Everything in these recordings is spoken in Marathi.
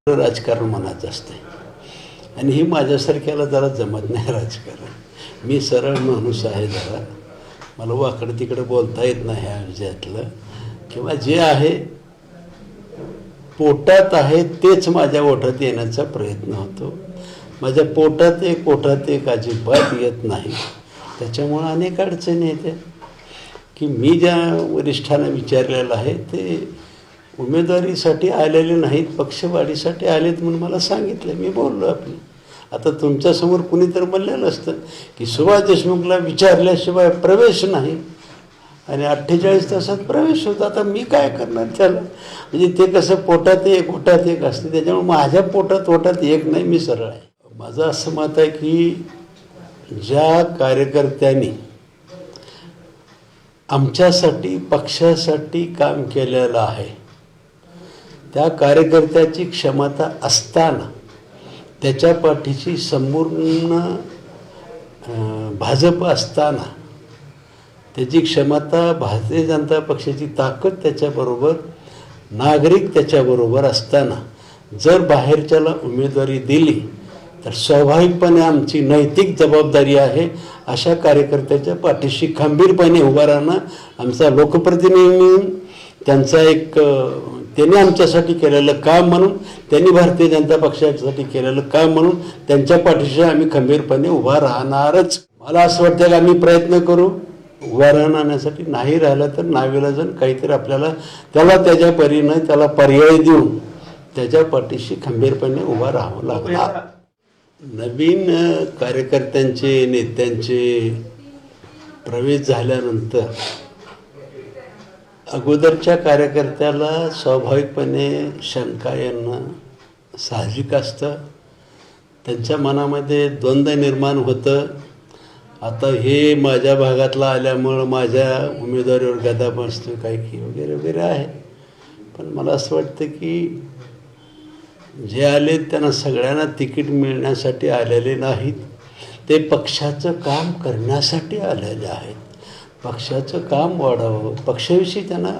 राजकारण मनात असते आणि ही माझ्यासारख्याला जरा जमत नाही राजकारण. मी सरळ माणूस आहे, जरा मला वाकडं तिकडं बोलता येत नाही ह्या विषयातलं, किंवा जे आहे पोटात आहे तेच माझ्या ओठात येण्याचा प्रयत्न होतो. माझ्या पोटात एक अजिबात येत नाही. त्याच्यामुळं अनेक अडचणी येत्या की मी ज्या वरिष्ठांना विचारलेलं आहे ते उमेदवारीसाठी आलेले नाहीत, पक्षवाढीसाठी आलेत म्हणून मला सांगितलं. मी बोललो आपलं. आता तुमच्यासमोर कुणीतरी म्हणलेलं असतं की सुभाष देशमुखला विचारल्याशिवाय प्रवेश नाही आणि 48 तासात प्रवेश होता. आता मी काय करणार त्याला? म्हणजे ते कसं पोटात एक ओठात एक असते, त्याच्यामुळे माझ्या पोटात ओठात एक नाही, मी सरळ आहे. माझं असं मत आहे की ज्या कार्यकर्त्यांनी आमच्यासाठी पक्षासाठी काम केलेलं आहे त्या कार्यकर्त्याची क्षमता असताना, त्याच्या पाठीशी संपूर्ण भाजप असताना, त्याची क्षमता, भारतीय जनता पक्षाची ताकद त्याच्याबरोबर, नागरिक त्याच्याबरोबर असताना जर बाहेरच्याला उमेदवारी दिली तर स्वाभाविकपणे आमची नैतिक जबाबदारी आहे अशा कार्यकर्त्याच्या पाठीशी खंबीरपणे उभा राहणं. आमचा लोकप्रतिनिधी म्हणून त्यांचा एक त्यांनी आमच्यासाठी केलेलं काम म्हणून, त्यांनी भारतीय जनता पक्षासाठी केलेलं काम म्हणून त्यांच्या पाठीशी आम्ही खंबीरपणे उभा राहणारच. मला असं वाटतं की आम्ही प्रयत्न करू उभा राहण्यासाठी. नाही राहिलं तर नाविलाजानं काहीतरी आपल्याला त्याच्या परीनं त्याला पर्याय देऊन त्याच्या पाठीशी खंबीरपणे उभा राहावं लागणार. नवीन कार्यकर्त्यांचे, नेत्यांचे प्रवेश झाल्यानंतर अगोदरच्या कार्यकर्त्याला स्वाभाविकपणे शंका येणं साहजिक असतं. त्यांच्या मनामध्ये द्वंद्व निर्माण होतं. आता हे माझ्या भागातला आल्यामुळं माझ्या उमेदवारीवर गदा बसतो काय की वगैरे वगैरे आहे. पण मला असं वाटतं की जे आले त्यांना सगळ्यांना तिकीट मिळण्यासाठी आलेले नाहीत, ते पक्षाचं काम करण्यासाठी आलेले आहेत. पक्षाचं काम वाढावं, पक्षाविषयी त्यांना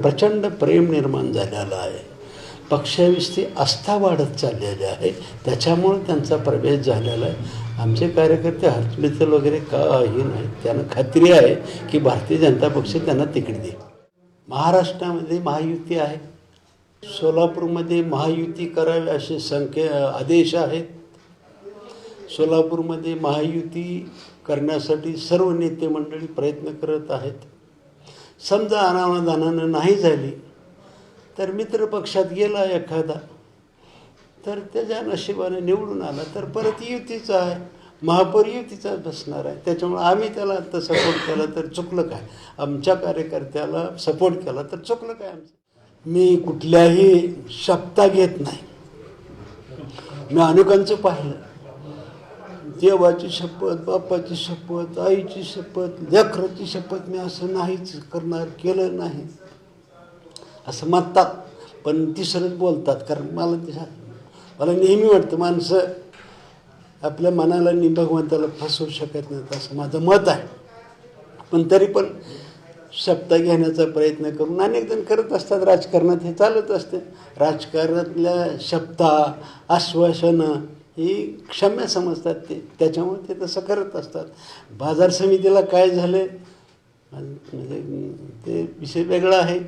प्रचंड प्रेम निर्माण झालेलं आहे, पक्षाविषयी आस्था वाढत चाललेली आहे, त्याच्यामुळे त्यांचा प्रवेश झालेला आहे. आमचे कार्यकर्ते हॉस्पिटल वगैरे काही नाही, त्यांना खात्री आहे की भारतीय जनता पक्ष त्यांना तिकीट देईल. महाराष्ट्रामध्ये महायुती आहे, सोलापूरमध्ये महायुती करावी असे आदेश आहेत. सोलापूरमध्ये महायुती करण्यासाठी सर्व नेते मंडळी प्रयत्न करत आहेत. समजा अनावधानानं नाही झाली तर मित्र पक्षात गेला एखादा, तर त्याच्या नशिबाने निवडून आला तर परत युतीचा आहे, महापौर युतीचा बसणार आहे. त्याच्यामुळे आम्ही त्याला आता सपोर्ट केला तर चुकलं काय? आमच्या कार्यकर्त्याला सपोर्ट केला तर चुकलं काय आमचं? मी कुठल्याही शपथा घेत नाही. मी अनेकांचं पाहिलं, देवाची शपथ, बापाची शपथ, आईची शपथ, लेकराची शपथ, मी असं नाहीच करणार, केलं नाही असं म्हणतात, पण तिसरंच बोलतात. कारण मला नेहमी वाटतं माणसं आपल्या मनाला आणि भगवंताला फसवू शकत नाहीत असं माझं मत आहे. पण तरी पण शपथा घेण्याचा प्रयत्न करून अनेक जण करत असतात. राजकारणात हे चालत असते. राजकारणातल्या शपथा, आश्वासनं ही क्षम्य समजतात त्याच्यामुळे ते तसं करत असतात. बाजार समितीला काय झाले म्हणजे ते विषय वेगळा आहे,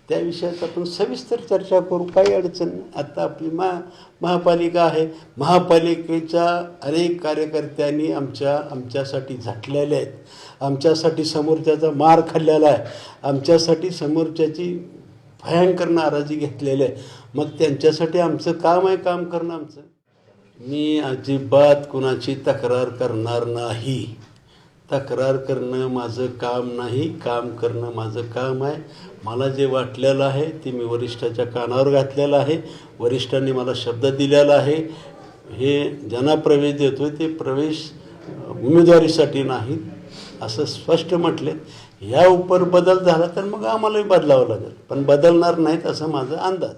त्या विषयात आपण सविस्तर चर्चा करू, काही अडचण नाही. आत्ता आपली महापालिका आहे, महापालिकेच्या अनेक कार्यकर्त्यांनी आमच्यासाठी झटलेले आहेत, आमच्यासाठी समोरच्याचा मार खाल्लेला आहे, आमच्यासाठी समोरच्याची भयंकर नाराजी घेतलेली आहे. मग त्यांच्यासाठी आमचं काम आहे, काम करणं आमचं. मी अजिबात कुणाची तक्रार करणार नाही. तक्रार करणं माझं काम नाही, काम करणं माझं काम आहे. मला जे वाटलेलं आहे ते मी वरिष्ठाच्या कानावर घातलेलं आहे. वरिष्ठांनी मला शब्द दिलेला आहे. हे ज्यांना प्रवेश देतो ते प्रवेश उमेदवारीसाठी नाही असं स्पष्ट म्हटले. या उपर बदल झाला तर मग आम्हालाही बदलावं लागेल, पण बदलणार नाहीत असं माझा अंदाज.